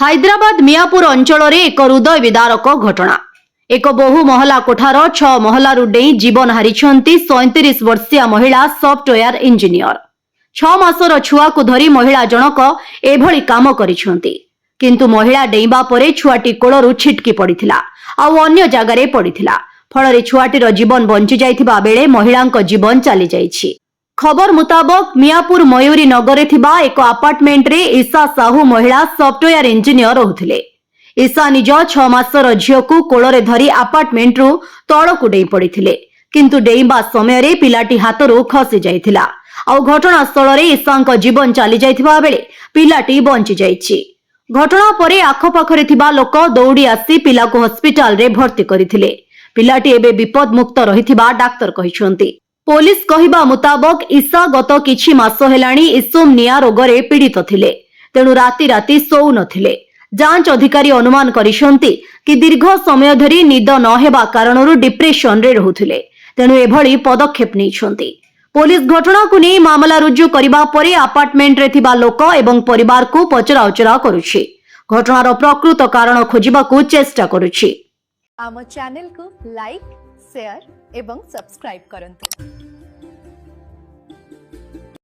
ହାଇଦ୍ରାବାଦ ମିଆଁପୁର ଅଞ୍ଚଳରେ ଏକ ହୃଦୟ ବିଦାରକ ଘଟଣା। ଏକ ବହୁ ମହଲା କୋଠାର 6 ମହଲାରୁ ଡେଇଁ ଜୀବନ ହାରିଛନ୍ତି 37 ବର୍ଷୀୟ ମହିଳା ସଫ୍ଟୱେୟାର ଇଞ୍ଜିନିୟର। 6 ମାସର ଛୁଆକୁ ଧରି ମହିଳା ଜଣକ ଏଭଳି କାମ କରିଛନ୍ତି। କିନ୍ତୁ ମହିଳା ଡେଇଁବା ପରେ ଛୁଆଟି କୋଳରୁ ଛିଟକି ପଡ଼ିଥିଲା ଆଉ ଅନ୍ୟ ଜାଗାରେ ପଡ଼ିଥିଲା। ଫଳରେ ଛୁଆଟିର ଜୀବନ ବଞ୍ଚି ଯାଇଥିବା ବେଳେ ମହିଳାଙ୍କ ଜୀବନ ଚାଲି ଯାଇଛି। ଖବର ମୁତାବକ ମିଆଁପୁର ମୟୁରୀ ନଗରରେ ଥିବା ଏକ ଆପାର୍ଟମେଣ୍ଟରେ ଈଶା ସାହୁ ମହିଳା ସଫ୍ଟୱେୟାର ଇଞ୍ଜିନିୟର ରହୁଥିଲେ। ଈଶା ନିଜ 6 ମାସର ଝିଅକୁ କୋଳରେ ଧରି ଆପାର୍ଟମେଣ୍ଟରୁ ତଳକୁ ଡେଇଁ ପଡ଼ିଥିଲେ। କିନ୍ତୁ ଡେଇଁବା ସମୟରେ ପିଲାଟି ହାତରୁ ଖସି ଯାଇଥିଲା ଆଉ ଘଟଣାସ୍ଥଳରେ ଈଶାଙ୍କ ଜୀବନ ଚାଲି ଯାଇଥିବା ବେଳେ ପିଲାଟି ବଞ୍ଚି ଯାଇଛି। ଘଟଣା ପରେ ଆଖପାଖରେ ଥିବା ଲୋକ ଦୌଡ଼ି ଆସି ପିଲାକୁ ହସ୍ପିଟାଲରେ ଭର୍ତ୍ତି କରିଥିଲେ। ପିଲାଟି ଏବେ ବିପଦମୁକ୍ତ ରହିଥିବା ଡାକ୍ତର କହିଛନ୍ତି। ପୋଲିସ କହିବା ମୁତାବକ ଈଶା ଗତ କିଛି ମାସ ହେଲାଣି ଇସୋମନିଆ ରୋଗରେ ପୀଡ଼ିତ ଥିଲେ। ତେଣୁ ରାତି ରାତି ଶୋଉ ନଥିଲେ। ଯାଞ୍ଚ ଅଧିକାରୀ ଅନୁମାନ କରିଛନ୍ତି କି ଦୀର୍ଘ ସମୟ ଧରି ନିଦ ନ ହେବା କାରଣରୁ ଡିପ୍ରେସନରେ ରହୁଥିଲେ। ତେଣୁ ଏଭଳି ପଦକ୍ଷେପ ନେଇଛନ୍ତି। ପୋଲିସ ଘଟଣାକୁ ନେଇ ମାମଲା ରୁଜୁ କରିବା ପରେ ଆପାର୍ଟମେଣ୍ଟରେ ଥିବା ଲୋକ ଏବଂ ପରିବାରକୁ ପଚରାଉଚରା କରୁଛି। ଘଟଣାର ପ୍ରକୃତ କାରଣ ଖୋଜିବାକୁ ଚେଷ୍ଟା କରୁଛି। ଆମ ଚ୍ୟାନେଲକୁ ଲାଇକ୍, ସେୟାର ଏବଂ ସବସ୍କ୍ରାଇବ୍ କରନ୍ତୁ।